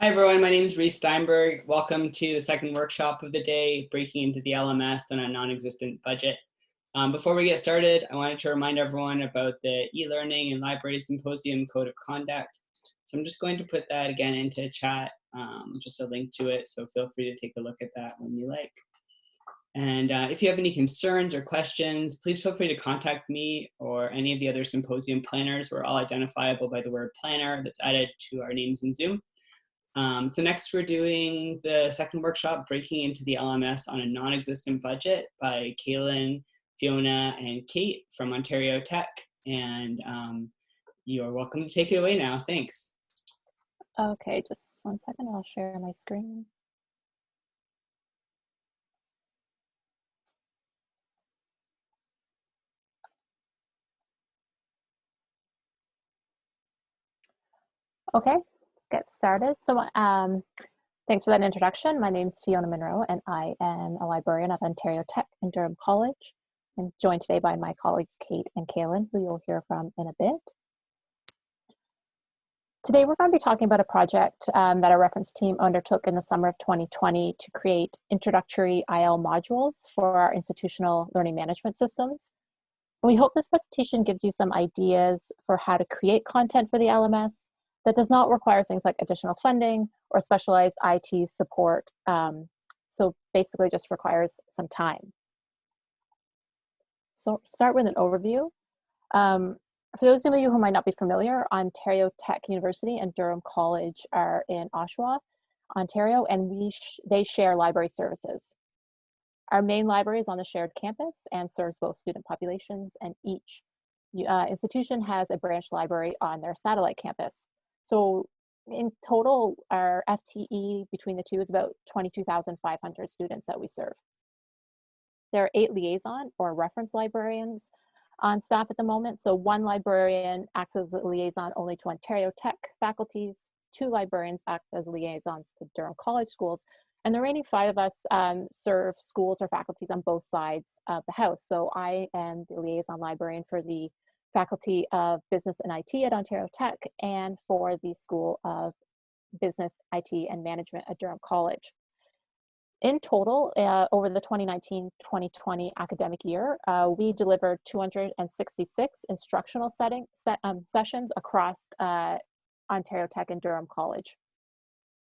Hi everyone, my name is Reese Steinberg. Welcome to the second workshop of the day, Breaking into the LMS on a Non-Existent Budget. Before we get started, I wanted to remind everyone about the eLearning and Libraries Symposium Code of Conduct. So I'm just going to put that again into chat, just a link to it, so feel free to take a look at that when you like. And if you have any concerns or questions, please feel free to contact me or any of the other symposium planners. We're all identifiable by the word planner that's added to our names in Zoom. So next we're doing the second workshop, Breaking into the LMS on a Non-Existent Budget by Kaelan, Fiona, and Kate from Ontario Tech. And you're welcome to take it away now. Thanks. Okay, just 1 second, I'll share my screen. Okay, get started. So thanks for that introduction. My name is Fiona Munro, and I am a librarian at Ontario Tech and Durham College. I'm joined today by my colleagues Kate and Kaelan, who you'll hear from in a bit. Today we're going to be talking about a project that our reference team undertook in the summer of 2020 to create introductory IL modules for our institutional learning management systems. We hope this presentation gives you some ideas for how to create content for the LMS that does not require things like additional funding or specialized IT support. So basically just requires some time. So start with an overview. For those of you who might not be familiar, Ontario Tech University and Durham College are in Oshawa, Ontario, and they share library services. Our main library is on the shared campus and serves both student populations, and each institution has a branch library on their satellite campus. So in total, our FTE between the two is about 22,500 students that we serve. There are 8 liaison or reference librarians on staff at the moment. So 1 librarian acts as a liaison only to Ontario Tech faculties, 2 librarians act as liaisons to Durham College schools, and the remaining 5 of us serve schools or faculties on both sides of the house. So I am the liaison librarian for the Faculty of Business and IT at Ontario Tech and for the School of Business, IT, and Management at Durham College. In total, over the 2019-2020 academic year, we delivered 266 instructional sessions across Ontario Tech and Durham College.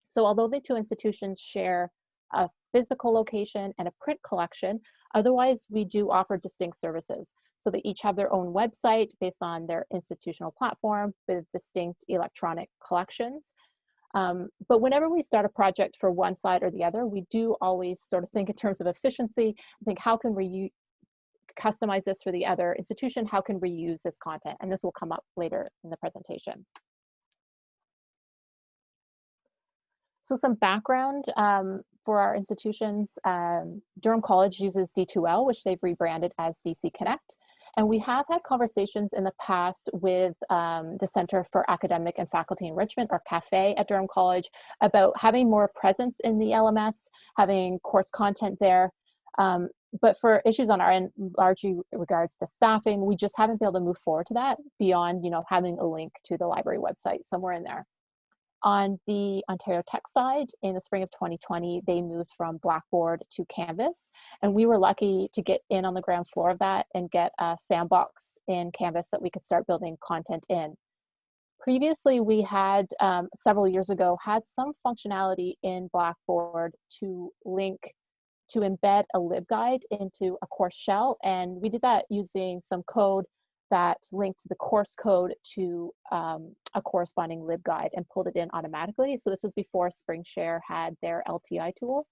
So although the 2 institutions share a physical location and a print collection, otherwise we do offer distinct services. So they each have their own website based on their institutional platform with distinct electronic collections. But whenever we start a project for one side or the other, we do always sort of think in terms of efficiency, think how can we customize this for the other institution, how can we use this content? And this will come up later in the presentation. So some background for our institutions. Durham College uses D2L, which they've rebranded as DC Connect. And we have had conversations in the past with the Center for Academic and Faculty Enrichment, or CAFE, at Durham College about having more presence in the LMS, having course content there. But for issues on our end, largely regards to staffing, we just haven't been able to move forward to that beyond, having a link to the library website somewhere in there. On the Ontario Tech side, in the spring of 2020, they moved from Blackboard to Canvas, and we were lucky to get in on the ground floor of that and get a sandbox in Canvas that we could start building content in. Previously, we had, several years ago, had some functionality in Blackboard to embed a LibGuide into a course shell, and we did that using some code that linked the course code to a corresponding LibGuide and pulled it in automatically. So this was before SpringShare had their LTI tool.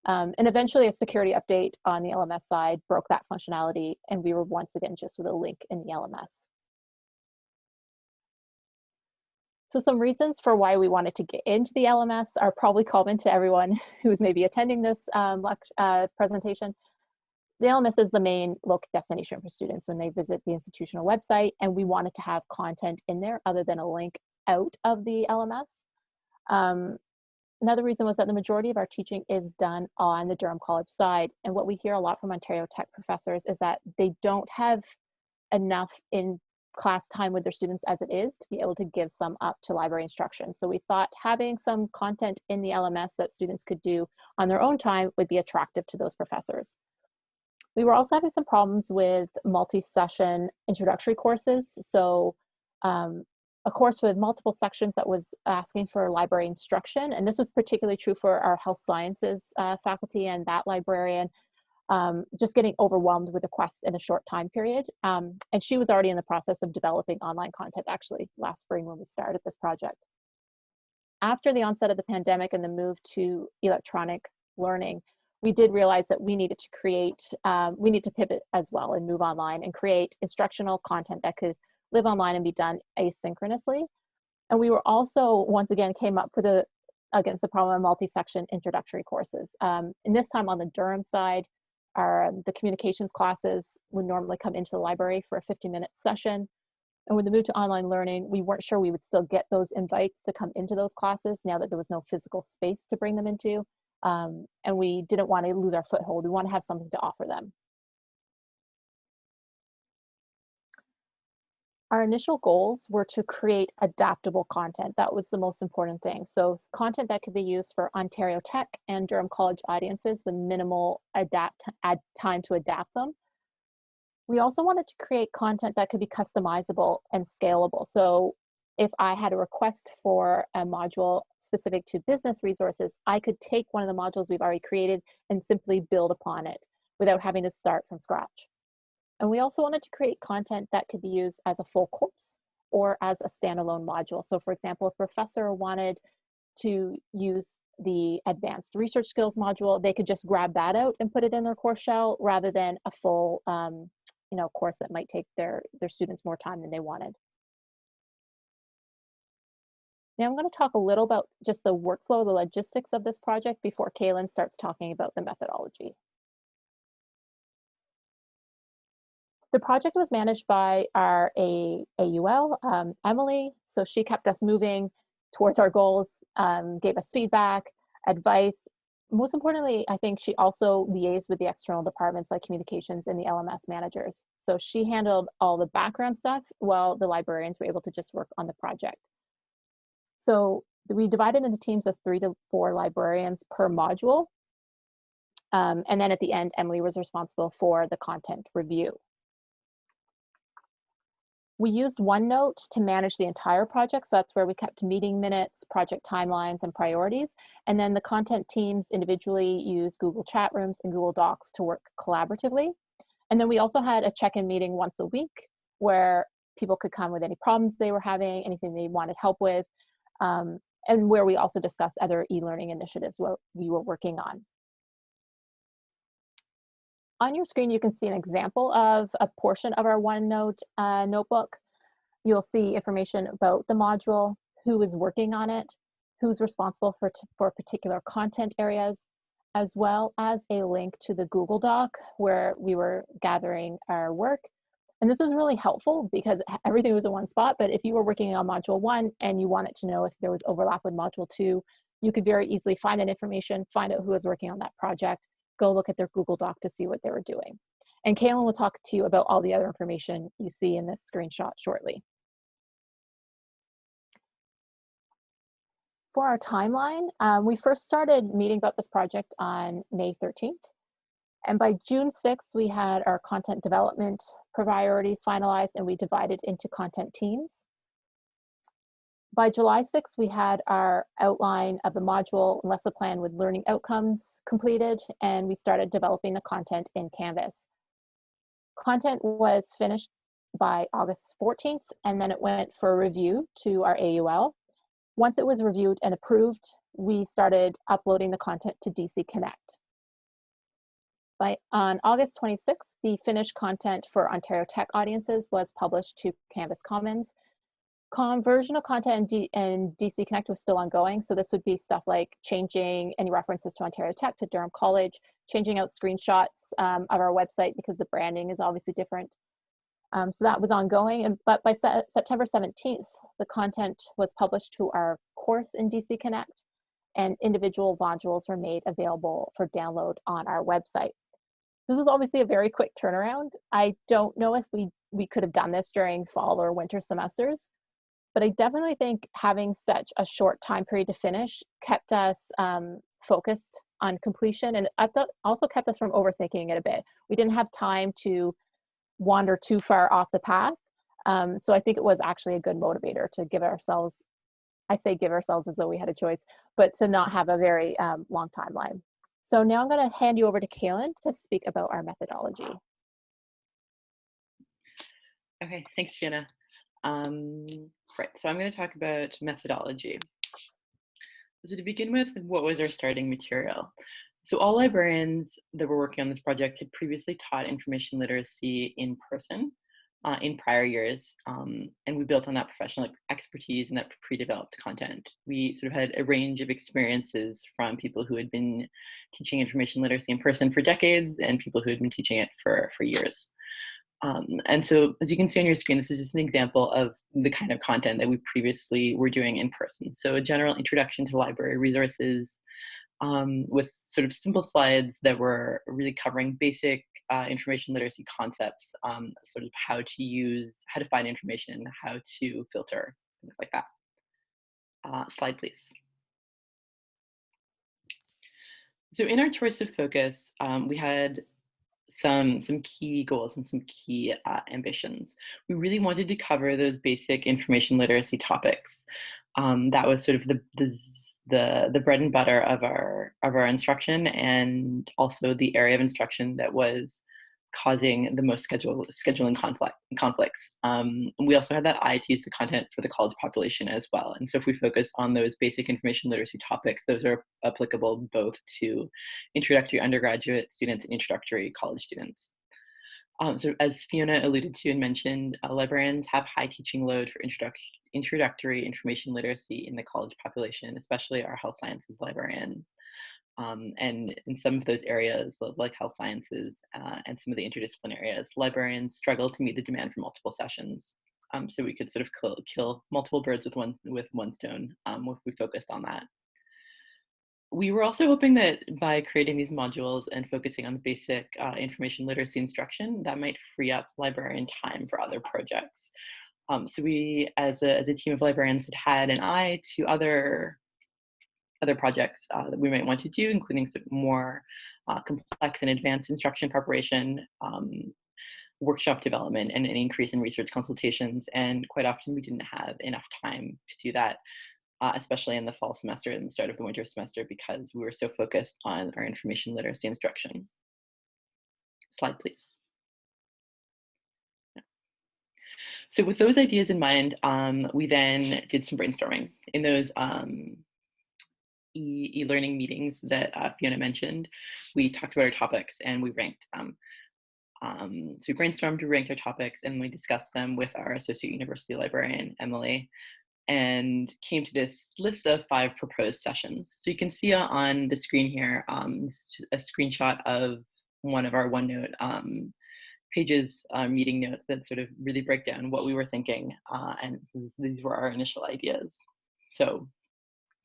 And eventually a security update on the LMS side broke that functionality, and we were once again just with a link in the LMS. So some reasons for why we wanted to get into the LMS are probably common to everyone who's maybe attending this presentation. The LMS is the main local destination for students when they visit the institutional website, and we wanted to have content in there other than a link out of the LMS. Another reason was that the majority of our teaching is done on the Durham College side, and what we hear a lot from Ontario Tech professors is that they don't have enough in class time with their students as it is to be able to give some up to library instruction. So we thought having some content in the LMS that students could do on their own time would be attractive to those professors. We were also having some problems with multi-session introductory courses. So a course with multiple sections that was asking for library instruction, and this was particularly true for our health sciences faculty and that librarian, just getting overwhelmed with requests in a short time period. And she was already in the process of developing online content actually last spring when we started this project. After the onset of the pandemic and the move to electronic learning, we did realize that we needed to create, we need to pivot as well and move online and create instructional content that could live online and be done asynchronously. And we were also, once again, came up with against the problem of multi-section introductory courses. And this time on the Durham side, the communications classes would normally come into the library for a 50-minute session. And with the move to online learning, we weren't sure we would still get those invites to come into those classes now that there was no physical space to bring them into. And we didn't want to lose our foothold. We want to have something to offer them. Our initial goals were to create adaptable content. That was the most important thing. So content that could be used for Ontario Tech and Durham College audiences with minimal time to adapt them. We also wanted to create content that could be customizable and scalable. So if I had a request for a module specific to business resources, I could take one of the modules we've already created and simply build upon it without having to start from scratch. And we also wanted to create content that could be used as a full course or as a standalone module. So for example, if a professor wanted to use the advanced research skills module, they could just grab that out and put it in their course shell rather than a full course that might take their students more time than they wanted. Now I'm going to talk a little about just the workflow, the logistics of this project before Kaelan starts talking about the methodology. The project was managed by our AUL, Emily, so she kept us moving towards our goals, gave us feedback, advice. Most importantly, I think she also liaised with the external departments like communications and the LMS managers. So she handled all the background stuff while the librarians were able to just work on the project. So we divided into teams of 3 to 4 librarians per module. And then at the end, Emily was responsible for the content review. We used OneNote to manage the entire project, so that's where we kept meeting minutes, project timelines, and priorities. And then the content teams individually used Google chat rooms and Google Docs to work collaboratively. And then we also had a check-in meeting once a week where people could come with any problems they were having, anything they wanted help with, and where we also discussed other e-learning initiatives what we were working on. On your screen, you can see an example of a portion of our OneNote notebook. You'll see information about the module, who is working on it, who's responsible for particular content areas, as well as a link to the Google Doc where we were gathering our work. And this was really helpful because everything was in one spot, but if you were working on module 1 and you wanted to know if there was overlap with module 2, you could very easily find that information, find out who was working on that project, go look at their Google Doc to see what they were doing. And Kaelan will talk to you about all the other information you see in this screenshot shortly. For our timeline, we first started meeting about this project on May 13th. And by June 6th, we had our content development priorities finalized and we divided into content teams. By July 6th, we had our outline of the module and lesson plan with learning outcomes completed, and we started developing the content in Canvas. Content was finished by August 14th, and then it went for review to our AUL. Once it was reviewed and approved, we started uploading the content to DC Connect. On August 26th, the finished content for Ontario Tech audiences was published to Canvas Commons. Conversion of content in DC Connect was still ongoing, so this would be stuff like changing any references to Ontario Tech to Durham College, changing out screenshots of our website because the branding is obviously different. So that was ongoing, but by September 17th, the content was published to our course in DC Connect, and individual modules were made available for download on our website. This is obviously a very quick turnaround. I don't know if we could have done this during fall or winter semesters, but I definitely think having such a short time period to finish kept us focused on completion, and I thought also kept us from overthinking it a bit. We didn't have time to wander too far off the path. So I think it was actually a good motivator to give ourselves, I say give ourselves as though we had a choice, but to not have a very long timeline. So now I'm going to hand you over to Kaelan to speak about our methodology. Okay, thanks, Fiona. Right, so I'm going to talk about methodology. So to begin with, what was our starting material? So all librarians that were working on this project had previously taught information literacy in person in prior years, and we built on that professional expertise and that pre-developed content. We sort of had a range of experiences from people who had been teaching information literacy in person for decades and people who had been teaching it for years. And so as you can see on your screen, this is just an example of the kind of content that we previously were doing in person. So a general introduction to library resources with sort of simple slides that were really covering basic information literacy concepts, sort of how to find information, how to filter, things like that. Slide, please. So in our choice of focus, we had some key goals and some key ambitions. We really wanted to cover those basic information literacy topics. That was sort of the bread and butter of our instruction, and also the area of instruction that was causing the most scheduling conflicts. We also had that eye to use the content for the college population as well. And so if we focus on those basic information literacy topics, those are applicable both to introductory undergraduate students and introductory college students. So as Fiona alluded to and mentioned, librarians have high teaching load for introductory information literacy in the college population, especially our health sciences librarian. And in some of those areas, like health sciences and some of the interdisciplinary areas, librarians struggle to meet the demand for multiple sessions. So we could sort of kill multiple birds with one stone if we focused on that. We were also hoping that by creating these modules and focusing on the basic information literacy instruction, that might free up librarian time for other projects. So we, as a team of librarians, had an eye to other projects that we might want to do, including some more complex and advanced instruction preparation, workshop development, and an increase in research consultations. And quite often we didn't have enough time to do that, especially in the fall semester and the start of the winter semester, because we were so focused on our information literacy instruction. Slide, please. So with those ideas in mind, we then did some brainstorming in those e-learning meetings that Fiona mentioned. We talked about our topics and we ranked them. So we brainstormed, we ranked our topics, and we discussed them with our associate university librarian, Emily, and came to this list of 5 proposed sessions. So you can see on the screen here a screenshot of one of our OneNote pages, meeting notes that sort of really break down what we were thinking, and these were our initial ideas. So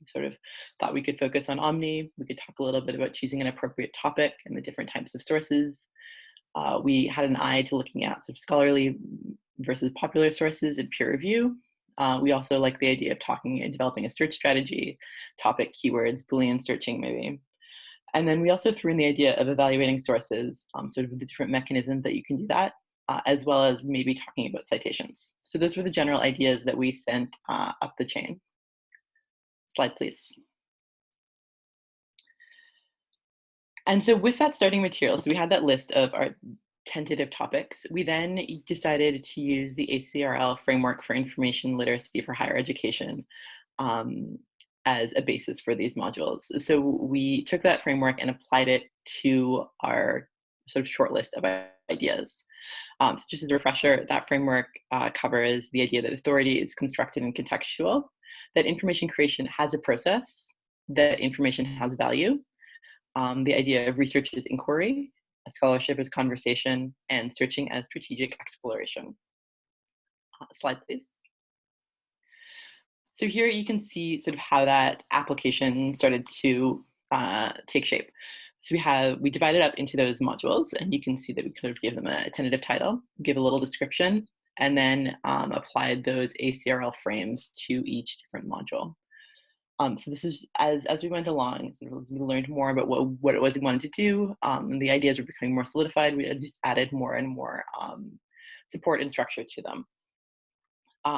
sort of thought we could focus on Omni. We could talk a little bit about choosing an appropriate topic and the different types of sources. We had an eye to looking at sort of scholarly versus popular sources and peer review. We also like the idea of talking and developing a search strategy, topic, keywords, Boolean searching maybe. And then we also threw in the idea of evaluating sources, sort of the different mechanisms that you can do that, as well as maybe talking about citations. So those were the general ideas that we sent up the chain. Slide, please. And so with that starting material, so we had that list of our tentative topics. We then decided to use the ACRL framework for information literacy for higher education as a basis for these modules. So we took that framework and applied it to our sort of short list of ideas. So just as a refresher, that framework covers the idea that authority is constructed and contextual, that information creation has a process, that information has value, the idea of research is inquiry, scholarship is conversation, and searching as strategic exploration. Slide, please. So here you can see sort of how that application started to take shape. So we divided up into those modules, and you can see that we could have given them a tentative title, give a little description, and then applied those ACRL frames to each different module. So this is as we went along, sort of as we learned more about what it was we wanted to do, and the ideas were becoming more solidified, we just added more and more support and structure to them.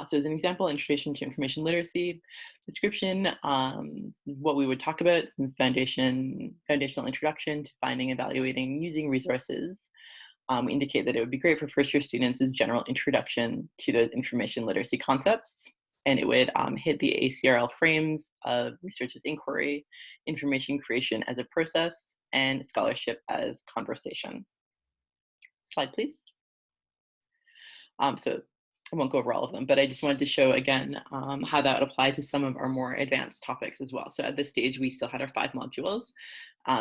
So as an example, introduction to information literacy, description, what we would talk about, foundational introduction to finding, evaluating, using resources. We indicate that it would be great for first-year students as general introduction to those information literacy concepts. And it would hit the ACRL frames of research as inquiry, information creation as a process, and scholarship as conversation. Slide, please. So I won't go over all of them, but I just wanted to show again how that would apply to some of our more advanced topics as well. So at this stage, we still had our 5 modules,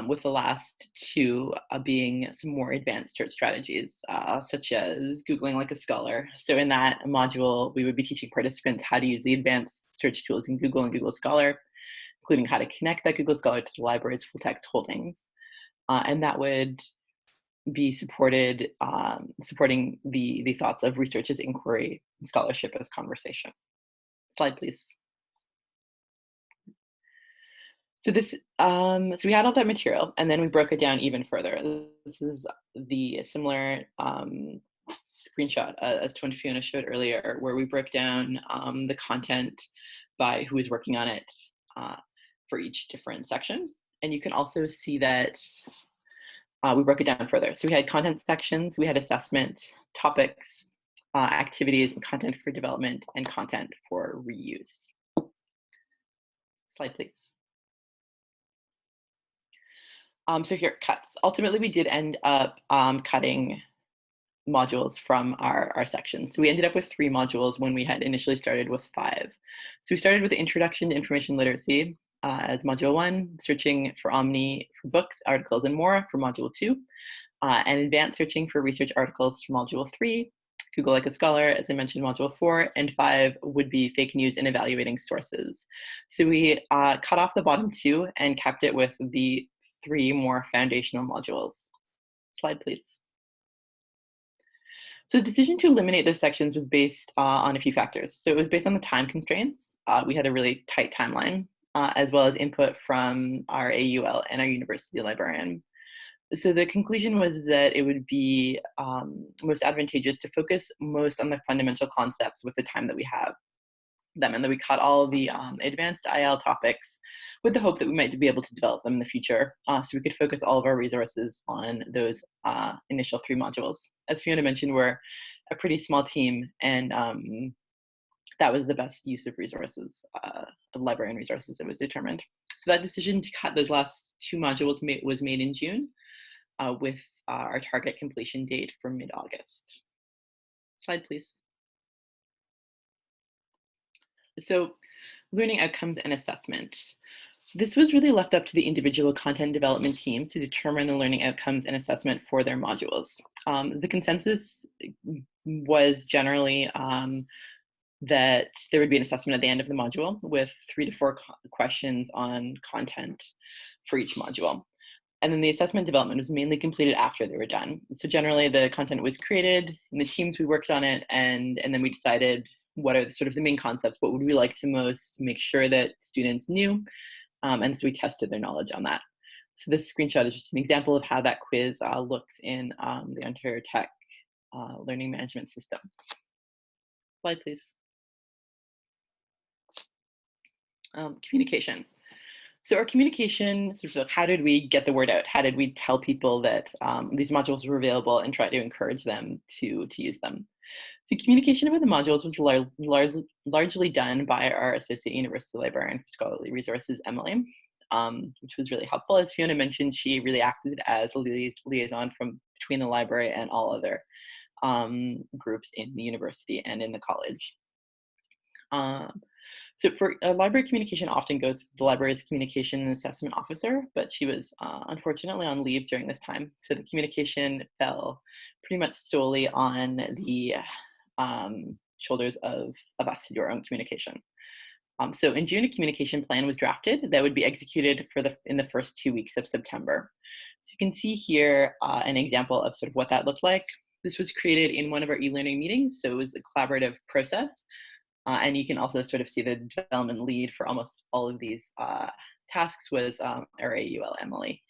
with the last 2 being some more advanced search strategies, such as Googling like a scholar. So in that module, we would be teaching participants how to use the advanced search tools in Google and Google Scholar, including how to connect that Google Scholar to the library's full text holdings. And that would be supporting the thoughts of research as inquiry and scholarship as conversation. Slide, please. So this, so we had all that material, and then we broke it down even further. This is the similar screenshot as to when Fiona showed earlier, where we broke down the content by who is working on it for each different section. And you can also see that we broke it down further. So we had content sections, we had assessment, topics, activities, and content for development, and content for reuse. Slide, please. So here, cuts. Ultimately, we did end up cutting modules from our sections. So we ended up with 3 modules when we had initially started with 5. So we started with the Introduction to Information Literacy as Module 1, Searching for Omni for Books, Articles, and More for Module 2, and Advanced Searching for Research Articles for Module 3, Google like a Scholar, as I mentioned, Module 4, and 5 would be Fake News and Evaluating Sources. So we cut off the bottom 2 and kept it with the 3 more foundational modules. Slide, please. So the decision to eliminate those sections was based on a few factors. So it was based on the time constraints. We had a really tight timeline, as well as input from our AUL and our university librarian. So the conclusion was that it would be most advantageous to focus most on the fundamental concepts with the time that we have. That meant that we cut all the advanced IL topics with the hope that we might be able to develop them in the future, so we could focus all of our resources on those initial 3 modules. As Fiona mentioned, we're a pretty small team, and that was the best use of resources, of librarian resources that was determined. So that decision to cut those last 2 modules was made in June, with our target completion date for mid-August. Slide, please. So learning outcomes and assessment. This was really left up to the individual content development team to determine the learning outcomes and assessment for their modules. The consensus was generally that there would be an assessment at the end of the module with 3 to 4 questions on content for each module. And then the assessment development was mainly completed after they were done. So generally the content was created in the teams, we worked on it, and then we decided what are sort of the main concepts, what would we like to most make sure that students knew, and so we tested their knowledge on that. So this screenshot is just an example of how that quiz looks in the Ontario Tech Learning Management System. Slide, please. Communication. So our communication, sort of how did we get the word out? How did we tell people that these modules were available and try to encourage them to use them? The communication about the modules was largely done by our Associate University Librarian for Scholarly Resources, Emily, which was really helpful. As Fiona mentioned, she really acted as a liaison between the library and all other groups in the university and in the college. So for library communication often goes to the library's communication and assessment officer, but she was unfortunately on leave during this time. So the communication fell pretty much solely on the shoulders of us to do our own communication. So in June, a communication plan was drafted that would be executed in the first 2 weeks of September. So you can see here an example of sort of what that looked like. This was created in one of our e-learning meetings, so it was a collaborative process. And you can also sort of see the development lead for almost all of these tasks was our AUL Emily.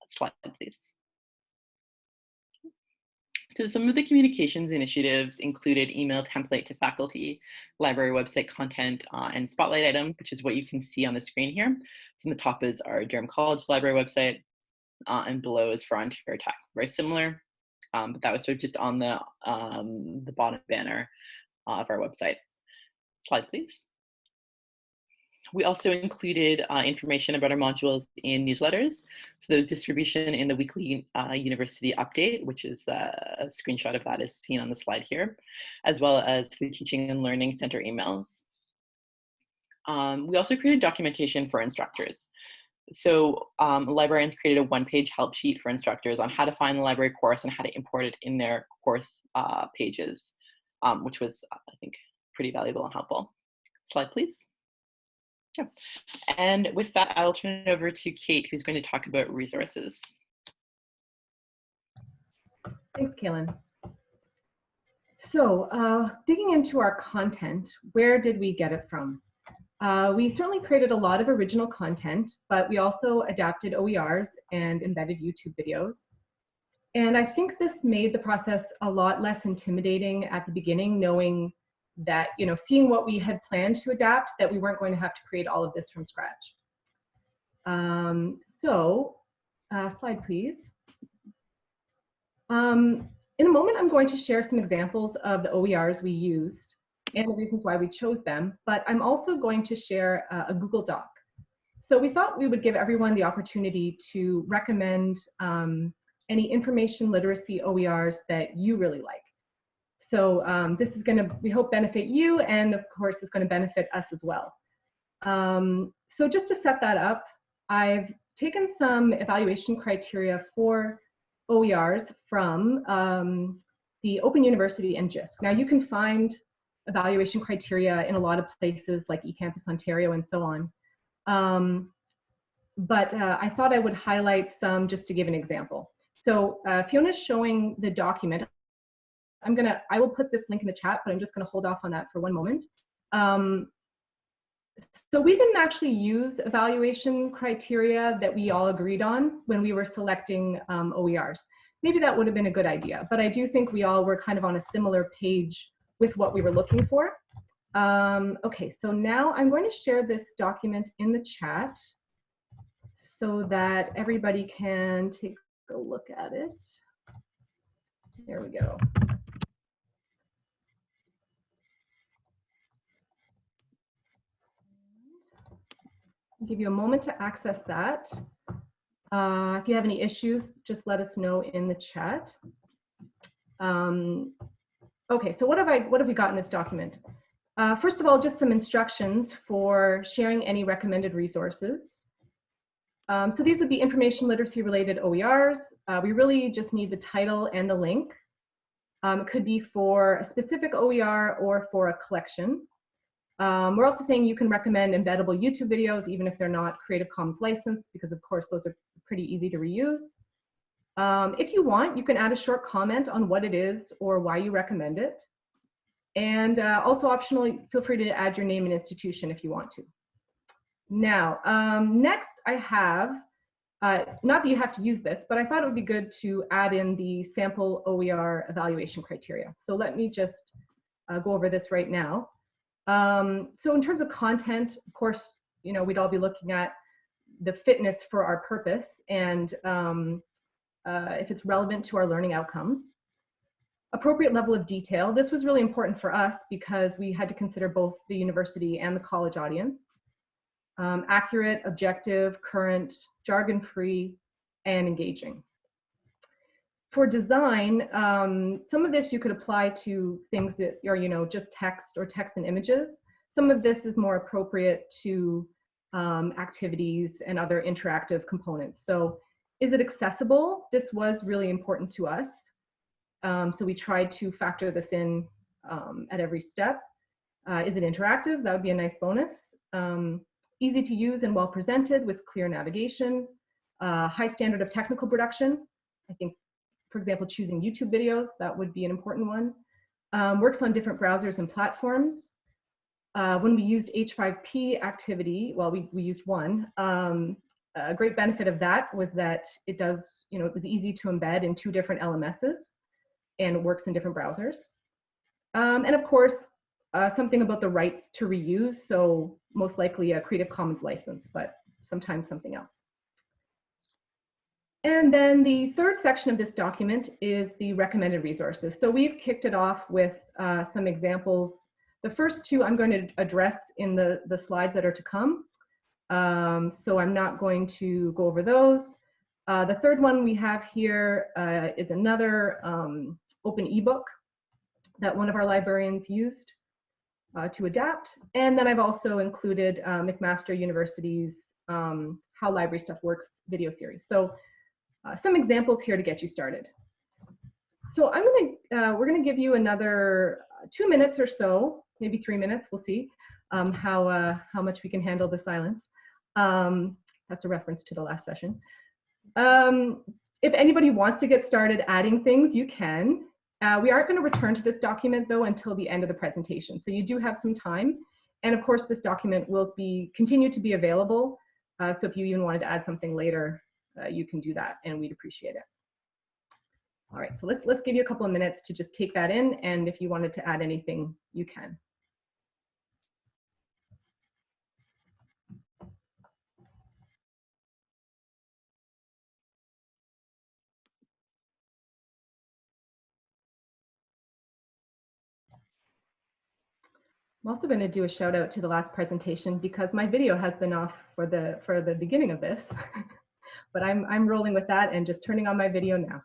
Slide, please. So some of the communications initiatives included email template to faculty, library website content, and spotlight item, which is what you can see on the screen here. So on the top is our Durham College library website, and below is for Ontario Tech. Very similar, but that was sort of just on the bottom banner of our website. Slide, please. We also included information about our modules in newsletters. So there's distribution in the weekly university update, which is a screenshot of that is seen on the slide here, as well as the Teaching and Learning Center emails. We also created documentation for instructors. So librarians created a one-page help sheet for instructors on how to find the library course and how to import it in their course pages, which was, I think, pretty valuable and helpful. Slide, please. Yeah. And with that, I'll turn it over to Kate, who's going to talk about resources. Thanks, Kaelan. So digging into our content, where did we get it from? We certainly created a lot of original content, but we also adapted OERs and embedded YouTube videos. And I think this made the process a lot less intimidating at the beginning, knowing that, seeing what we had planned to adapt, that we weren't going to have to create all of this from scratch. Slide, please. In a moment, I'm going to share some examples of the OERs we used and the reasons why we chose them, but I'm also going to share a Google Doc. So we thought we would give everyone the opportunity to recommend any information literacy OERs that you really like. So this is going to, we hope, benefit you, and of course it's going to benefit us as well. So just to set that up, I've taken some evaluation criteria for OERs from the Open University and JISC. Now you can find evaluation criteria in a lot of places like eCampus Ontario and so on. But I thought I would highlight some just to give an example. So Fiona's showing the document. I will put this link in the chat, but I'm just gonna hold off on that for one moment. So we didn't actually use evaluation criteria that we all agreed on when we were selecting OERs. Maybe that would have been a good idea, but I do think we all were kind of on a similar page with what we were looking for. Okay, so now I'm going to share this document in the chat so that everybody can take a look at it. There we go. I'll give you a moment to access that. If you have any issues, just let us know in the chat. Okay, so what have we got in this document? First of all, just some instructions for sharing any recommended resources. So these would be information literacy related OERs. We really just need the title and the link. It could be for a specific OER or for a collection. We're also saying you can recommend embeddable YouTube videos, even if they're not Creative Commons licensed, because of course those are pretty easy to reuse. If you want, you can add a short comment on what it is or why you recommend it. And also optionally, feel free to add your name and institution if you want to. Now, next I have, not that you have to use this, but I thought it would be good to add in the sample OER evaluation criteria. So let me just go over this right now. So in terms of content, of course, we'd all be looking at the fitness for our purpose and if it's relevant to our learning outcomes. Appropriate level of detail. This was really important for us because we had to consider both the university and the college audience. Accurate, objective, current, jargon-free, and engaging. For design, some of this you could apply to things that are, just text or text and images. Some of this is more appropriate to activities and other interactive components. So is it accessible? This was really important to us. So we tried to factor this in at every step. Is it interactive? That would be a nice bonus. Easy to use and well presented with clear navigation. high standard of technical production. I think, for example, choosing YouTube videos, that would be an important one. Works on different browsers and platforms. When we used H5P activity, well, we used one. A great benefit of that was that it does, it was easy to embed in 2 different LMSs, and it works in different browsers. And of course, something about the rights to reuse, so most likely a Creative Commons license, but sometimes something else. And then the third section of this document is the recommended resources. So we've kicked it off with some examples. The first 2 I'm going to address in the slides that are to come. So I'm not going to go over those. The third one we have here is another open ebook that one of our librarians used to adapt. And then I've also included McMaster University's How Library Stuff Works video series. So some examples here to get you started. So we're gonna give you another 2 minutes or so, maybe 3 minutes, we'll see how much we can handle the silence. That's a reference to the last session. If anybody wants to get started adding things, you can. We aren't going to return to this document though until the end of the presentation. So you do have some time. And of course, this document will continue to be available. So if you even wanted to add something later, you can do that and we'd appreciate it. All right, so let's give you a couple of minutes to just take that in. And if you wanted to add anything, you can. I'm also going to do a shout out to the last presentation because my video has been off for the beginning of this, but I'm rolling with that and just turning on my video now.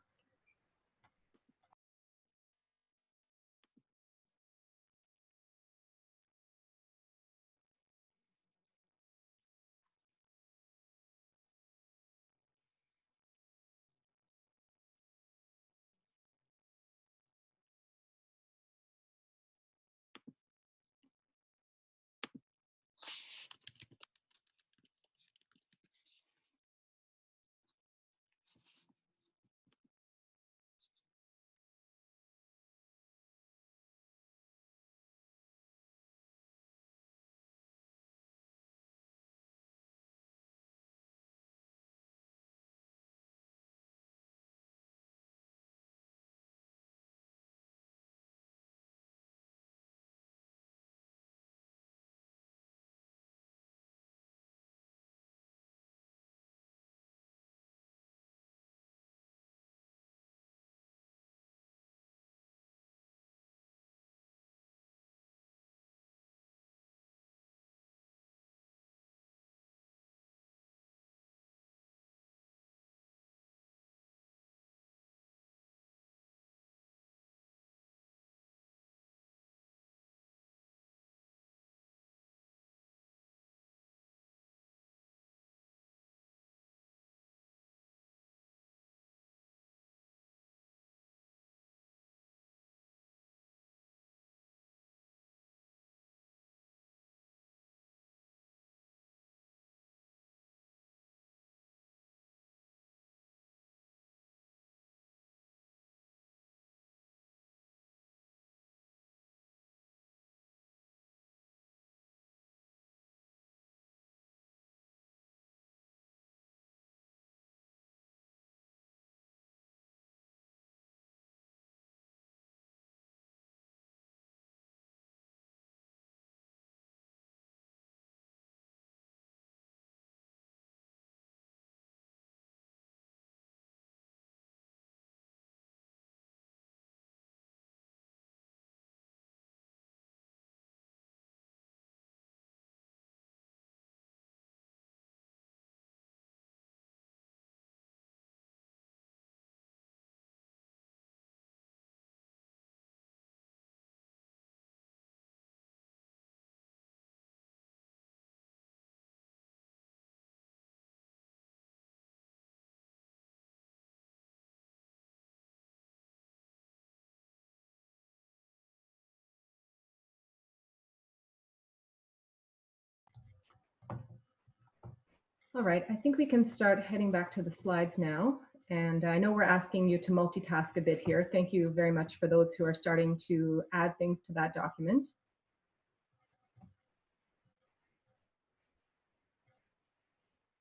All right, I think we can start heading back to the slides now. And I know we're asking you to multitask a bit here. Thank you very much for those who are starting to add things to that document.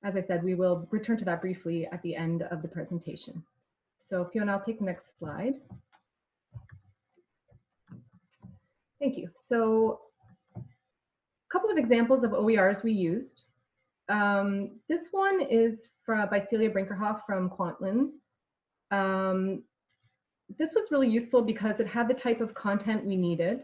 As I said, we will return to that briefly at the end of the presentation. So Fiona, I'll take the next slide. Thank you. So a couple of examples of OERs we used. This one is by Celia Brinkerhoff from Quantlin. This was really useful because it had the type of content we needed.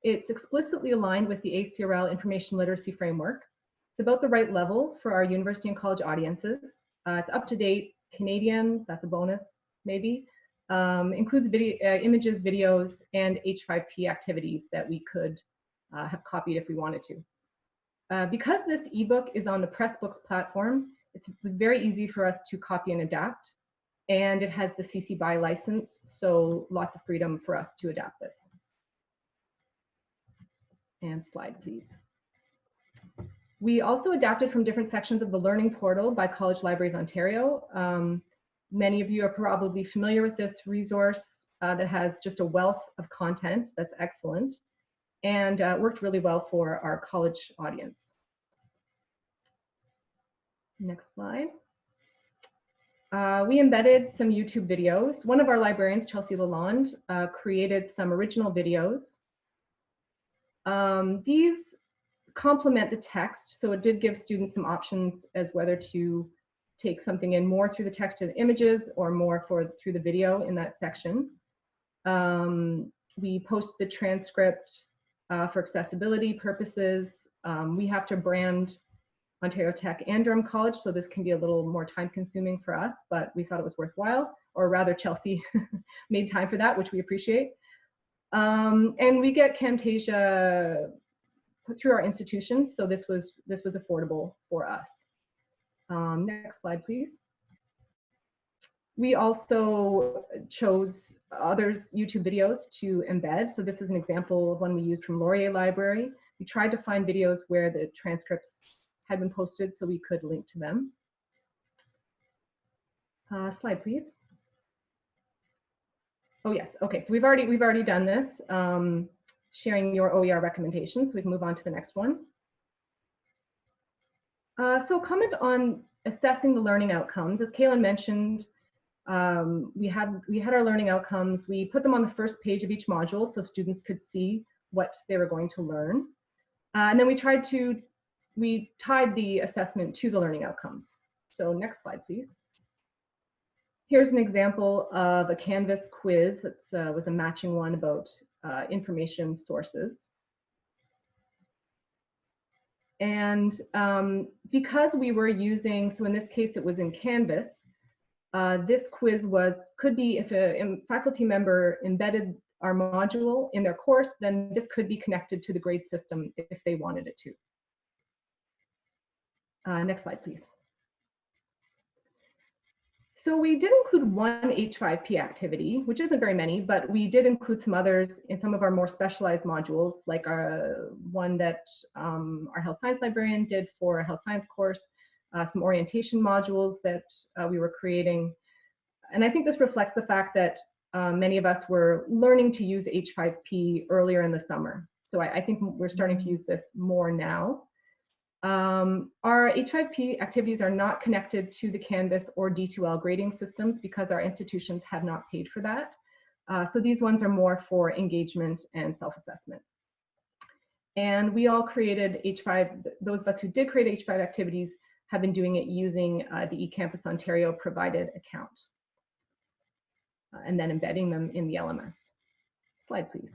It's explicitly aligned with the ACRL information literacy framework. It's about the right level for our university and college audiences. It's up to date Canadian, that's a bonus maybe. Includes images, videos, and H5P activities that we could have copied if we wanted to. Because this ebook is on the Pressbooks platform, it was very easy for us to copy and adapt. And it has the CC BY license, so lots of freedom for us to adapt this. And slide, please. We also adapted from different sections of the Learning Portal by College Libraries Ontario. Many of you are probably familiar with this resource that has just a wealth of content that's excellent and worked really well for our college audience. Next slide. We embedded some YouTube videos. One of our librarians, Chelsea Lalonde, created some original videos. These complement the text, so it did give students some options as whether to take something in more through the text and images or more through the video in that section. We post the transcript for accessibility purposes. We have to brand Ontario Tech and Durham College, so this can be a little more time consuming for us, but we thought it was worthwhile, or rather Chelsea made time for that, which we appreciate. And we get Camtasia through our institution, so this was affordable for us. Next slide, please. We also chose others' YouTube videos to embed. So this is an example of one we used from Laurier Library. We tried to find videos where the transcripts had been posted so we could link to them. Slide, please. Oh yes, okay, so we've already done this, sharing your OER recommendations. We can move on to the next one. So comment on assessing the learning outcomes. As Kaelan mentioned, we had our learning outcomes. We put them on the first page of each module so students could see what they were going to learn. And then we tied the assessment to the learning outcomes. So next slide, please. Here's an example of a Canvas quiz that was a matching one about information sources. And because we were using, so in this case it was in Canvas, this quiz could be if a faculty member embedded our module in their course, then this could be connected to the grade system if they wanted it to. Next slide, please. So we did include one H5P activity, which isn't very many, but we did include some others in some of our more specialized modules, like one that our health science librarian did for a health science course, some orientation modules that we were creating. And I think this reflects the fact that many of us were learning to use H5P earlier in the summer. So I think we're starting to use this more now. Our H5P activities are not connected to the Canvas or D2L grading systems because our institutions have not paid for that. So these ones are more for engagement and self-assessment. And we all created H5, those of us who did create H5 activities have been doing it using the eCampus Ontario provided account. And then embedding them in the LMS. Slide, please.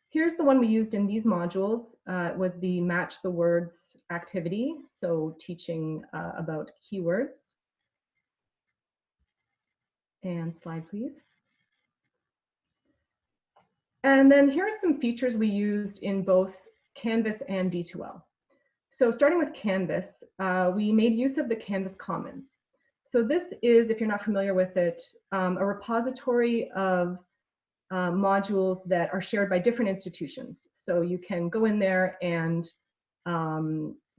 Here's the one we used in these modules. It was the Match the Words activity, so teaching about keywords. And slide, please. And then here are some features we used in both Canvas and D2L. So starting with Canvas, we made use of the Canvas Commons. So this is, if you're not familiar with it, a repository of modules that are shared by different institutions. So you can go in there and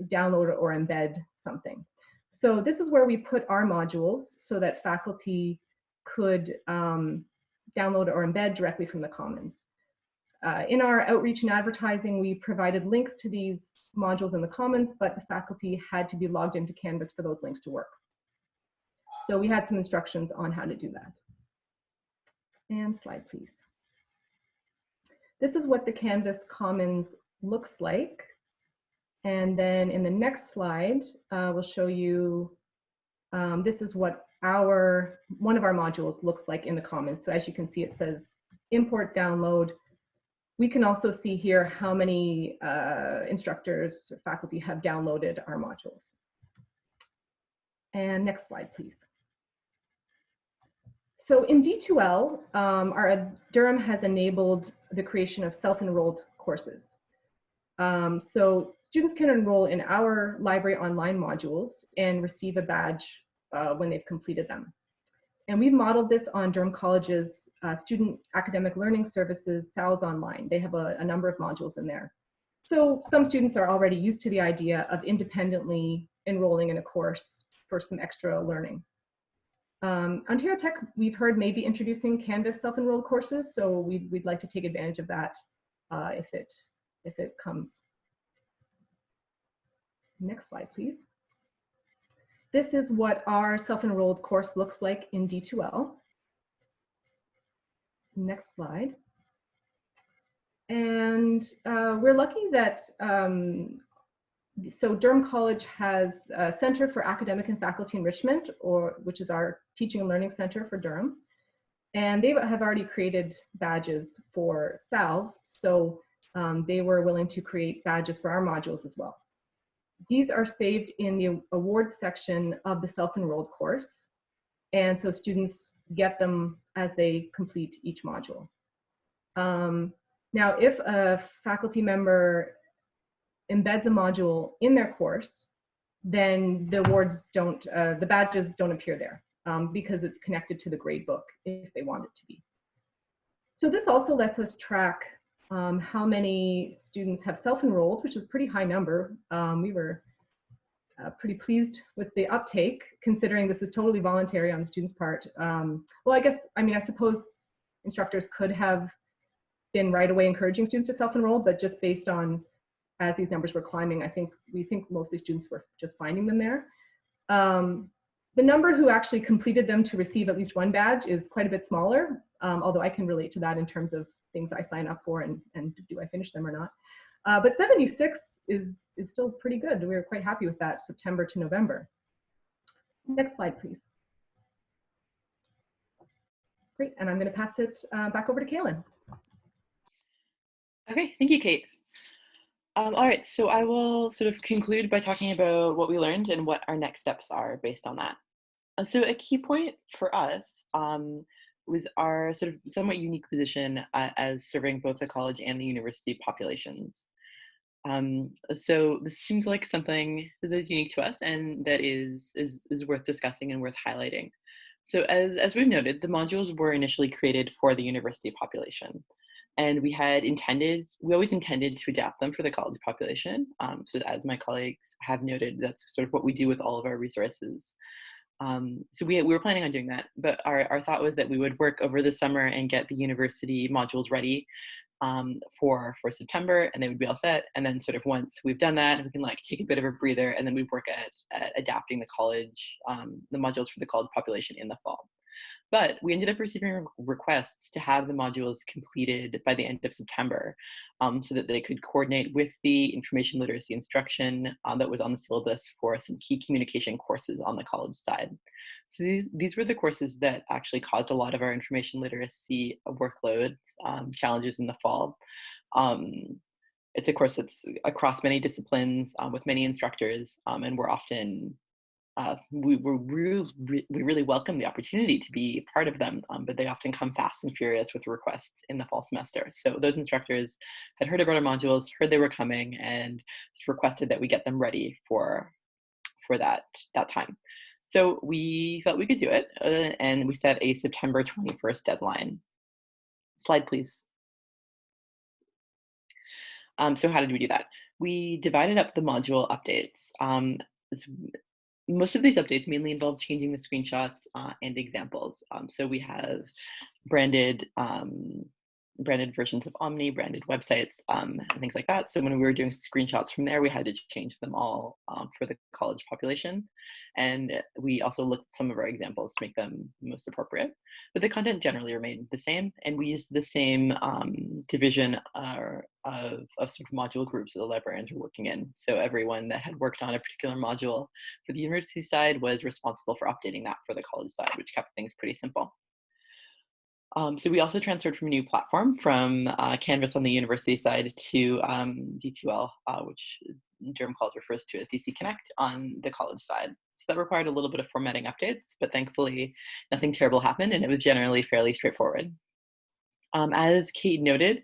download or embed something. So this is where we put our modules so that faculty could download or embed directly from the Commons. In our outreach and advertising, we provided links to these modules in the Commons, but the faculty had to be logged into Canvas for those links to work. So we had some instructions on how to do that. And slide, please. This is what the Canvas Commons looks like. And then in the next slide, we'll show you, this is what one of our modules looks like in the Commons. So as you can see, it says import, download. We can also see here how many instructors or faculty have downloaded our modules. And next slide, please. So in D2L, Durham has enabled the creation of self-enrolled courses. So students can enroll in our library online modules and receive a badge when they've completed them. And we've modeled this on Durham College's Student Academic Learning Services, SALS Online. They have a number of modules in there. So some students are already used to the idea of independently enrolling in a course for some extra learning. Ontario Tech, we've heard, may be introducing Canvas self-enrolled courses, so we'd like to take advantage of that if it comes. Next slide, please. This is what our self-enrolled course looks like in D2L. Next slide. And we're lucky that, so Durham College has a Center for Academic and Faculty Enrichment, which is our teaching and learning center for Durham. And they have already created badges for SALs, so they were willing to create badges for our modules as well. These are saved in the awards section of the self-enrolled course. And so students get them as they complete each module. Now, if a faculty member embeds a module in their course, then the awards don't, the badges don't appear there because it's connected to the gradebook if they want it to be. So this also lets us track how many students have self-enrolled, which is a pretty high number. We were pretty pleased with the uptake, considering this is totally voluntary on the students' part. Well, I suppose instructors could have been right away encouraging students to self-enroll, but just based on as these numbers were climbing, we think most of the students were just finding them there. The number who actually completed them to receive at least one badge is quite a bit smaller, although I can relate to that in terms of things I sign up for and do I finish them or not. But 76 is still pretty good. We were quite happy with that, September to November. Next slide, please. Great, and I'm going to pass it back over to Kaelan. Okay, thank you, Kate. All right, so I will sort of conclude by talking about what we learned and what our next steps are based on that. So a key point for us was our sort of somewhat unique position as serving both the college and the university populations. So this seems like something that is unique to us and that is worth discussing and worth highlighting. So as we've noted, the modules were initially created for the university population. And we always intended to adapt them for the college population. So as my colleagues have noted, that's sort of what we do with all of our resources. So we were planning on doing that, but our thought was that we would work over the summer and get the university modules ready for September, and they would be all set. And then sort of once we've done that, we can like take a bit of a breather, and then we work at adapting the college, the modules for the college population in the fall. But we ended up receiving requests to have the modules completed by the end of September so that they could coordinate with the information literacy instruction that was on the syllabus for some key communication courses on the college side. So these were the courses that actually caused a lot of our information literacy workload challenges in the fall. It's a course that's across many disciplines with many instructors, and we're often we really welcome the opportunity to be part of them, but they often come fast and furious with requests in the fall semester. So those instructors had heard about our modules, heard they were coming, and requested that we get them ready for that time. So we felt we could do it, and we set a September 21st deadline. Slide, please. So how did we do that? We divided up the module updates. Most of these updates mainly involve changing the screenshots and examples. So we have branded versions of Omni, branded websites, and things like that. So when we were doing screenshots from there, we had to change them all for the college population. And we also looked at some of our examples to make them most appropriate. But the content generally remained the same, and we used the same division of sort of module groups that the librarians were working in. So everyone that had worked on a particular module for the university side was responsible for updating that for the college side, which kept things pretty simple. So we also transferred from a new platform from Canvas on the university side to D2L, which Durham College refers to as DC Connect on the college side. So that required a little bit of formatting updates, but thankfully nothing terrible happened and it was generally fairly straightforward. As Kate noted,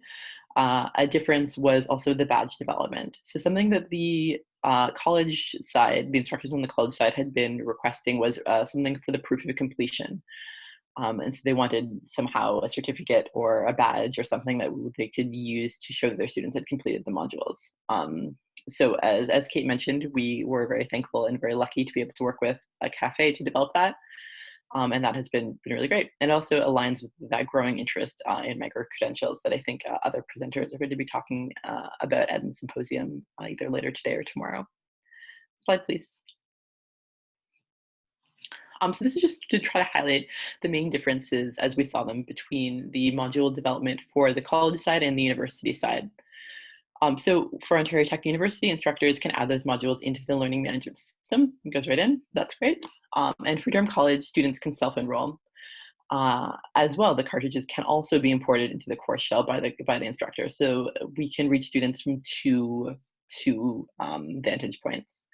a difference was also the badge development. So something that the college side, the instructors on the college side had been requesting was something for the proof of completion. And so they wanted somehow a certificate or a badge or something that they could use to show that their students had completed the modules. So as Kate mentioned, we were very thankful and very lucky to be able to work with a cafe to develop that. And that has been really great. And also aligns with that growing interest in micro-credentials that I think other presenters are going to be talking about at the symposium either later today or tomorrow. Slide, please. So this is just to try to highlight the main differences as we saw them between the module development for the college side and the university side. So for Ontario Tech University, instructors can add those modules into the learning management system. It goes right in, that's great. And for Durham College, students can self-enroll. As well, the cartridges can also be imported into the course shell by the instructor. So we can reach students from two vantage points.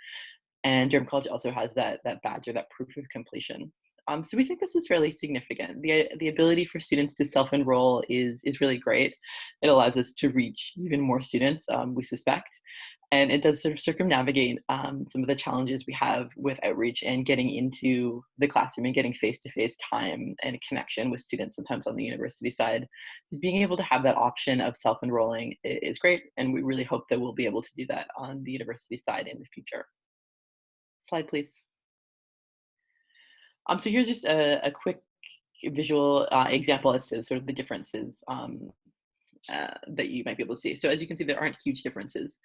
And Durham College also has that badge or that proof of completion. So we think this is fairly significant. The ability for students to self-enroll is really great. It allows us to reach even more students, we suspect. And it does sort of circumnavigate some of the challenges we have with outreach and getting into the classroom and getting face-to-face time and connection with students sometimes on the university side. Just being able to have that option of self-enrolling is great. And we really hope that we'll be able to do that on the university side in the future. Slide, please. So here's just a quick visual example as to sort of the differences that you might be able to see. So as you can see, there aren't huge differences.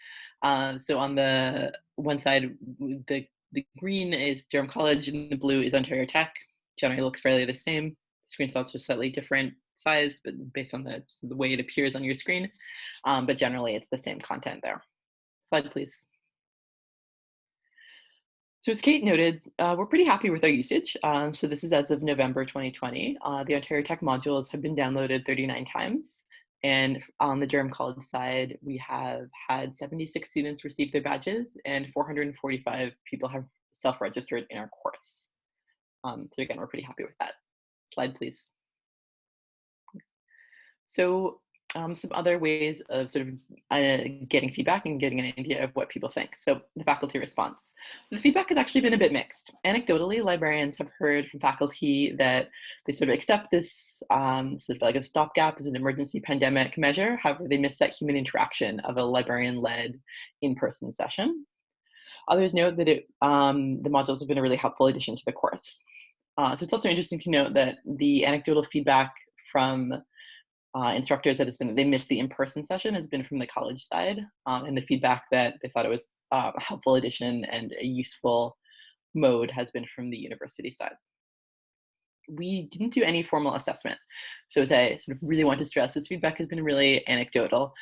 So on the one side, the green is Durham College and the blue is Ontario Tech. Generally looks fairly the same. Screenshots are slightly different sized, but based on the way it appears on your screen. But generally, it's the same content there. Slide, please. So as Kate noted, we're pretty happy with our usage. So this is as of November 2020. The Ontario Tech modules have been downloaded 39 times. And on the Durham College side, we have had 76 students receive their badges and 445 people have self-registered in our course. So again, we're pretty happy with that. Slide, please. So some other ways of sort of getting feedback and getting an idea of what people think. So the faculty response. So the feedback has actually been a bit mixed. Anecdotally, librarians have heard from faculty that they sort of accept this sort of like a stopgap as an emergency pandemic measure. However, they miss that human interaction of a librarian-led in-person session. Others note that the modules have been a really helpful addition to the course. So it's also interesting to note that the anecdotal feedback from instructors that they missed the in-person session has been from the college side, and the feedback that they thought it was a helpful addition and a useful mode has been from the university side. We didn't do any formal assessment. So as I sort of really want to stress, this feedback has been really anecdotal,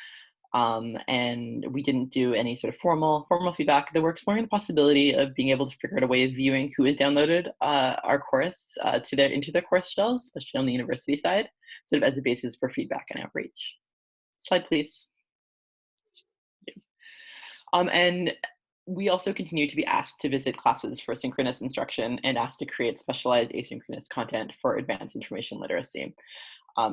and we didn't do any sort of formal feedback. They were exploring the possibility of being able to figure out a way of viewing who has downloaded our course into their course shells, especially on the university side, sort of as a basis for feedback and outreach. Slide, please. And we also continue to be asked to visit classes for synchronous instruction and asked to create specialized asynchronous content for advanced information literacy.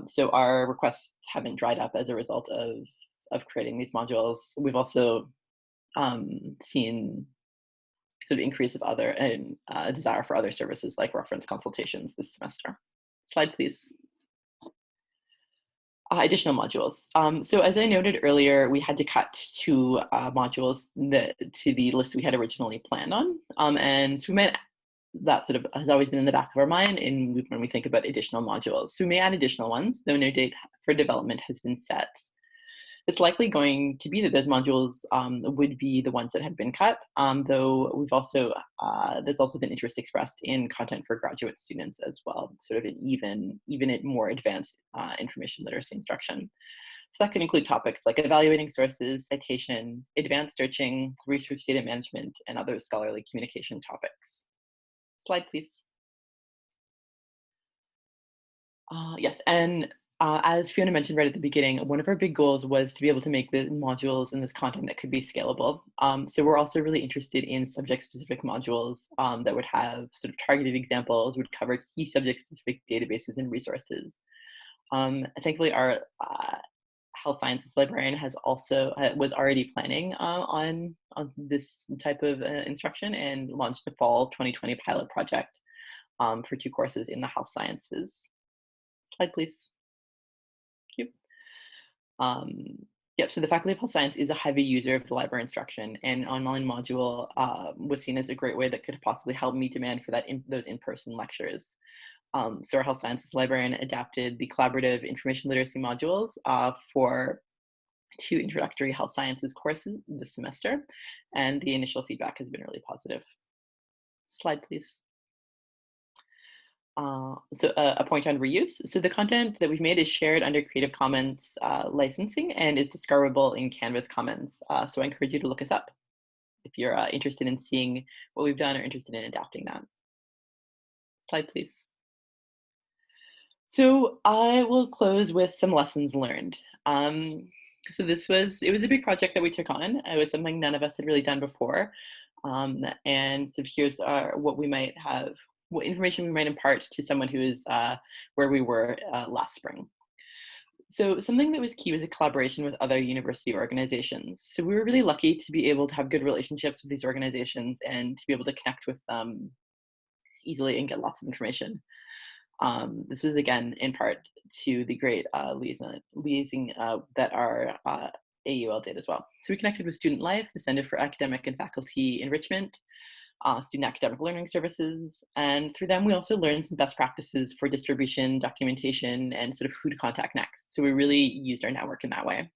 So our requests haven't dried up as a result of creating these modules. We've also seen sort of increase of other and desire for other services like reference consultations this semester. Slide, please. Additional modules. So as I noted earlier, we had to cut 2 modules to the list we had originally planned on. And so we might, that sort of has always been in the back of our mind when we think about additional modules. So we may add additional ones, though no date for development has been set. It's likely going to be that those modules would be the ones that had been cut, though we've also, there's also been interest expressed in content for graduate students as well, sort of an even at more advanced information literacy instruction. So that could include topics like evaluating sources, citation, advanced searching, research data management, and other scholarly communication topics. Slide, please. Yes, and as Fiona mentioned right at the beginning, one of our big goals was to be able to make the modules and this content that could be scalable. So we're also really interested in subject-specific modules that would have sort of targeted examples, would cover key subject-specific databases and resources. Thankfully, our health sciences librarian was already planning on this type of instruction and launched a fall 2020 pilot project for 2 courses in the health sciences. Slide, please. Thank you. Yep, so the Faculty of Health Science is a heavy user of the library instruction, and an online module was seen as a great way that could possibly help meet demand for those in-person lectures. So our health sciences librarian adapted the collaborative information literacy modules for 2 introductory health sciences courses this semester, and the initial feedback has been really positive. Slide, please. So a point on reuse. So the content that we've made is shared under Creative Commons licensing and is discoverable in Canvas Commons. So I encourage you to look us up if you're interested in seeing what we've done or interested in adapting that. Slide, please. So I will close with some lessons learned. So it was a big project that we took on. It was something none of us had really done before. And so here's what information we might impart to someone who is where we were last spring. So something that was key was a collaboration with other university organizations. So we were really lucky to be able to have good relationships with these organizations and to be able to connect with them easily and get lots of information. This was again in part to the great liaising that our AUL did as well. So we connected with Student Life, the Center for Academic and Faculty Enrichment, Student Academic Learning Services, and through them we also learned some best practices for distribution, documentation, and sort of who to contact next. So we really used our network in that way.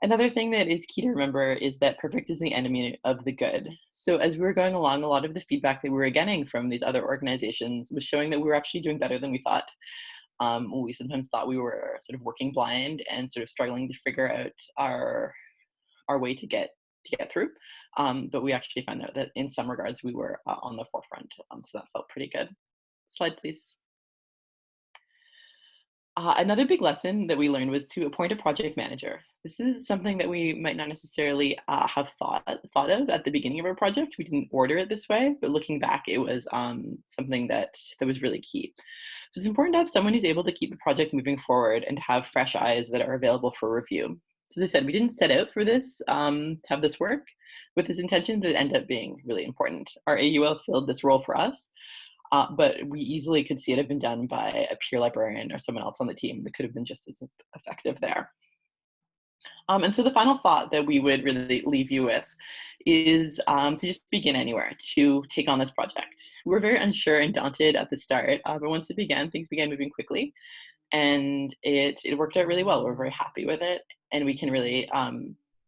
Another thing that is key to remember is that perfect is the enemy of the good. So as we were going along, a lot of the feedback that we were getting from these other organizations was showing that we were actually doing better than we thought. We sometimes thought we were sort of working blind and sort of struggling to figure out our way to get through. But we actually found out that in some regards we were on the forefront. So that felt pretty good. Slide, please. Another big lesson that we learned was to appoint a project manager. This is something that we might not necessarily have thought of at the beginning of our project. We didn't order it this way, but looking back, it was something that was really key. So it's important to have someone who's able to keep the project moving forward and to have fresh eyes that are available for review. So as I said, we didn't set out for this, to have this work with this intention, but it ended up being really important. Our AUL filled this role for us. But we easily could see it have been done by a peer librarian or someone else on the team that could have been just as effective there. And so the final thought that we would really leave you with is to just begin anywhere, to take on this project. We were very unsure and daunted at the start, but once it began, things began moving quickly. And it worked out really well. We're very happy with it. And we can really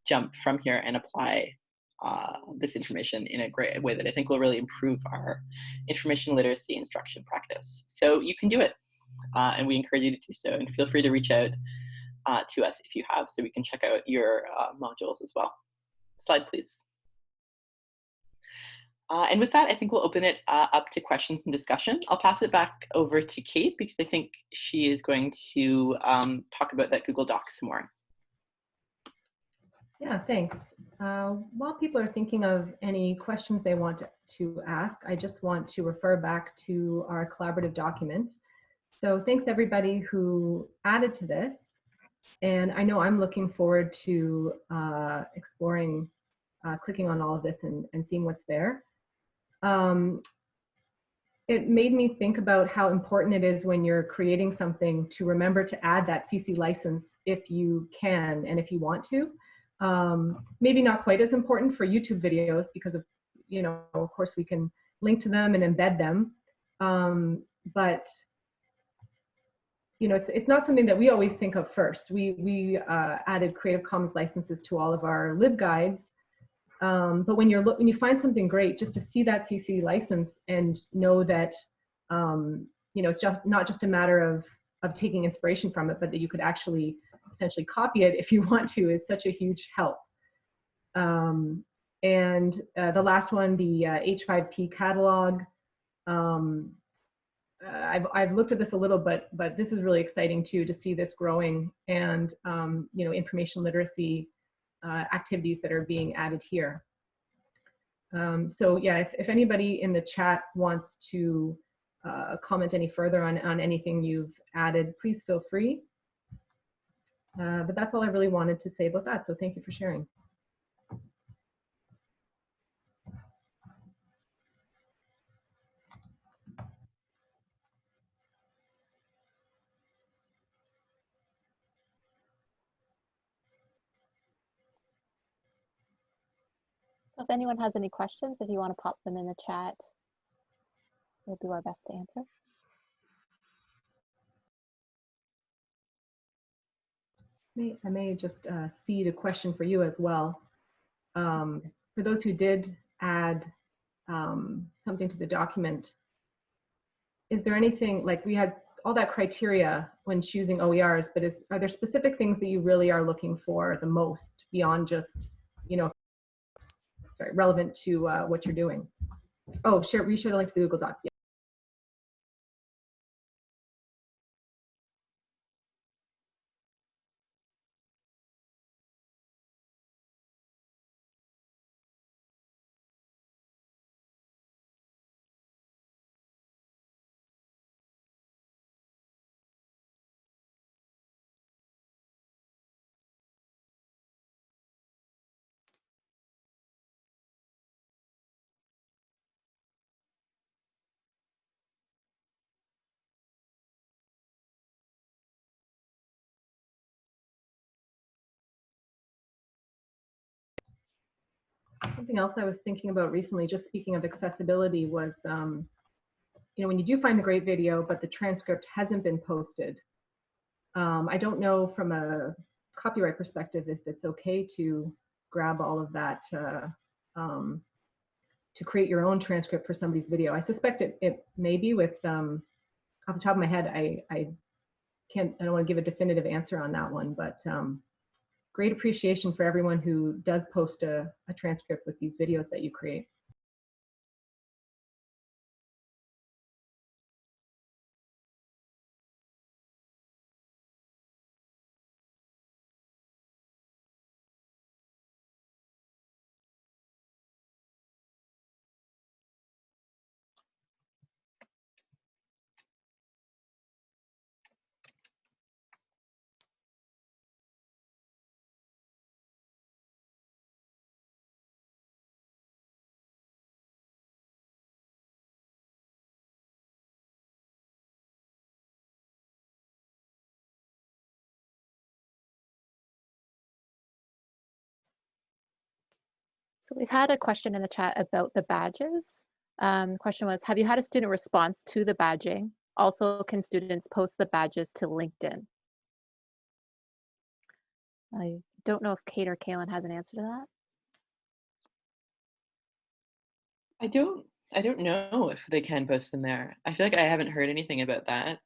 jump from here and apply this information in a great way that I think will really improve our information literacy instruction practice. So you can do it, and we encourage you to do so. And feel free to reach out to us if you have, so we can check out your modules as well. Slide, please. And with that, I think we'll open it up to questions and discussion. I'll pass it back over to Kate because I think she is going to talk about that Google Doc some more. Yeah, thanks. While people are thinking of any questions they want to ask, I just want to refer back to our collaborative document. So thanks everybody who added to this. And I know I'm looking forward to exploring, clicking on all of this and seeing what's there. it made me think about how important it is when you're creating something to remember to add that CC license if you can and if you want to. Maybe not quite as important for YouTube videos because of, you know, of course we can link to them and embed them. But you know, it's not something that we always think of first. We added Creative Commons licenses to all of our LibGuides. But when you find something great, just to see that CC license and know that, you know, it's just not just a matter of taking inspiration from it, but that you could actually essentially copy it if you want to, is such a huge help. And the last one, the H5P catalog, I've looked at this a little, but this is really exciting too, to see this growing, and you know, information literacy activities that are being added here. So yeah, if anybody in the chat wants to comment any further on anything you've added, please feel free. But that's all I really wanted to say about that. So thank you for sharing. So if anyone has any questions, if you want to pop them in the chat, we'll do our best to answer. I may just seed a question for you as well. For those who did add something to the document, is there anything, like we had all that criteria when choosing OERs, but are there specific things that you really are looking for the most beyond just, you know, sorry, relevant to what you're doing? Oh, reshare the link to the Google Doc. Yeah. Something else I was thinking about recently, just speaking of accessibility, was, you know, when you do find a great video, but the transcript hasn't been posted, I don't know from a copyright perspective if it's okay to grab all of that to create your own transcript for somebody's video. I suspect it may be. With off the top of my head, I don't want to give a definitive answer on that one, but great appreciation for everyone who does post a transcript with these videos that you create. So we've had a question in the chat about the badges. The question was, have you had a student response to the badging? Also, can students post the badges to LinkedIn? I don't know if Kate or Kaelan has an answer to that. I don't know if they can post them there. I feel like I haven't heard anything about that,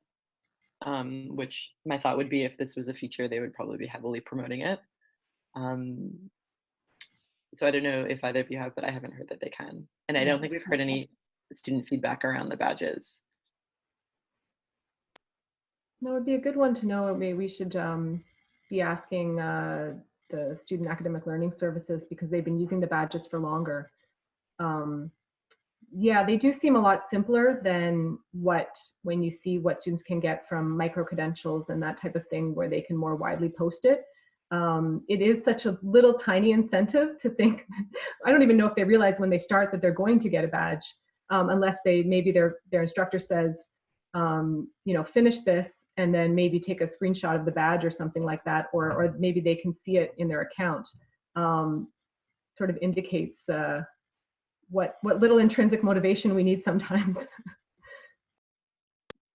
which my thought would be if this was a feature, they would probably be heavily promoting it. So I don't know if either of you have, but I haven't heard that they can. And I don't think we've heard any student feedback around the badges. No, it would be a good one to know. Maybe we should be asking the Student Academic Learning Services, because they've been using the badges for longer. Yeah, they do seem a lot simpler than when you see what students can get from micro-credentials and that type of thing, where they can more widely post it. It is such a little tiny incentive to think, I don't even know if they realize when they start that they're going to get a badge. unless maybe their instructor says, finish this and then maybe take a screenshot of the badge or something like that, or maybe they can see it in their account. Sort of indicates what little intrinsic motivation we need sometimes.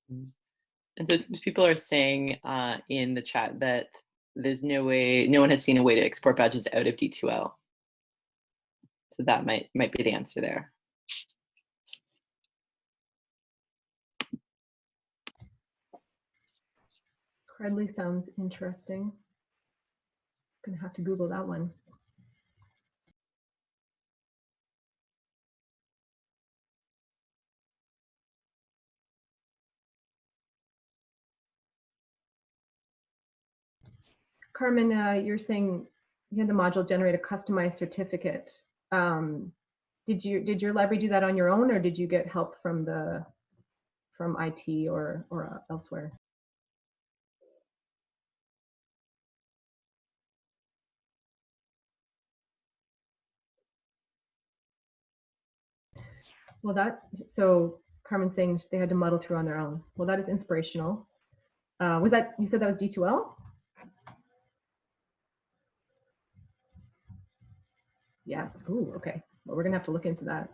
And so people are saying in the chat that there's no one has seen a way to export badges out of D2L. So that might be the answer there. Credly sounds interesting. Gonna have to Google that one. Carmen, you're saying you had the module generate a customized certificate. Did your library do that on your own, or did you get help from IT or elsewhere? Well, so Carmen's saying they had to muddle through on their own. Well, that is inspirational. You said that was D2L? Yeah. Ooh, okay. Well, we're gonna have to look into that.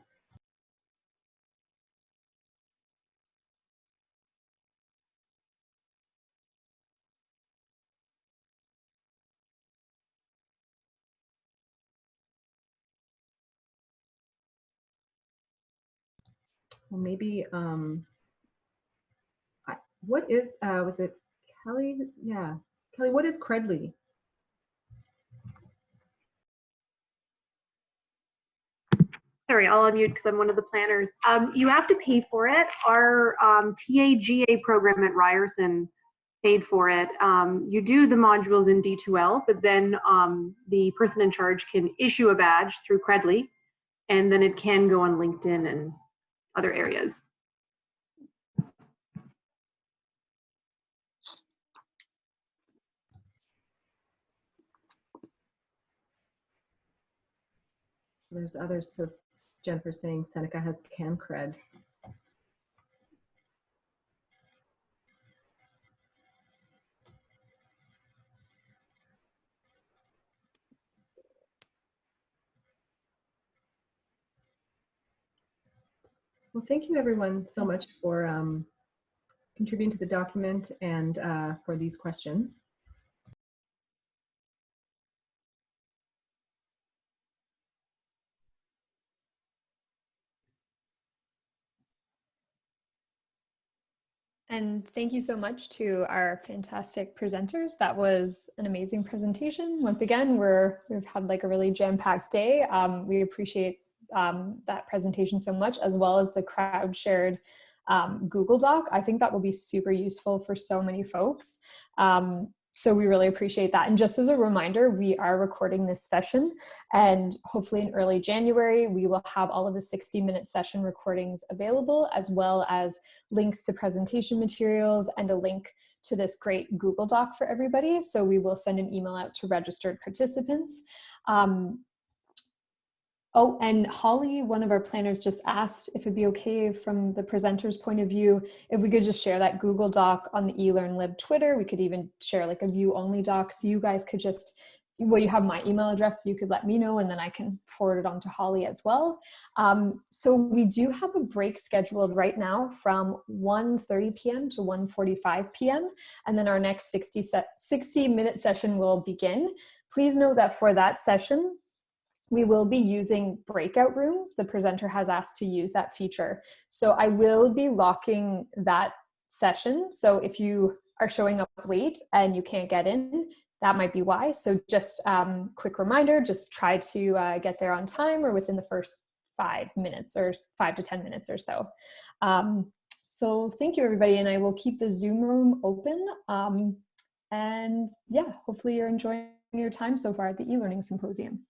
Well, maybe what is was it Kelly? Yeah, Kelly. What is Credly? Sorry, I'll unmute because I'm one of the planners. You have to pay for it. Our TAGA program at Ryerson paid for it. You do the modules in D2L, but then the person in charge can issue a badge through Credly, and then it can go on LinkedIn and other areas. There's others. So Jennifer saying Seneca has CanCred. Well, thank you everyone so much for contributing to the document and for these questions. And thank you so much to our fantastic presenters. That was an amazing presentation. Once again, we've had like a really jam-packed day. We appreciate that presentation so much, as well as the crowd shared Google Doc. I think that will be super useful for so many folks. So we really appreciate that. And just as a reminder, we are recording this session, and hopefully in early January, we will have all of the 60-minute session recordings available, as well as links to presentation materials and a link to this great Google Doc for everybody. So we will send an email out to registered participants. Oh, and Holly, one of our planners, just asked if it'd be okay from the presenter's point of view, if we could just share that Google Doc on the eLearnLIB Twitter. We could even share like a view-only doc. So you guys could just, well, you have my email address, so you could let me know, and then I can forward it on to Holly as well. So we do have a break scheduled right now from 1:30 p.m. to 1:45 p.m. And then our next 60-minute session will begin. Please note that for that session, we will be using breakout rooms. The presenter has asked to use that feature. So I will be locking that session. So if you are showing up late and you can't get in, that might be why. So just quick reminder, just try to get there on time or within the first 5 minutes or 5 to 10 minutes or so. So thank you everybody, and I will keep the Zoom room open. And yeah, hopefully you're enjoying your time so far at the eLearning Symposium.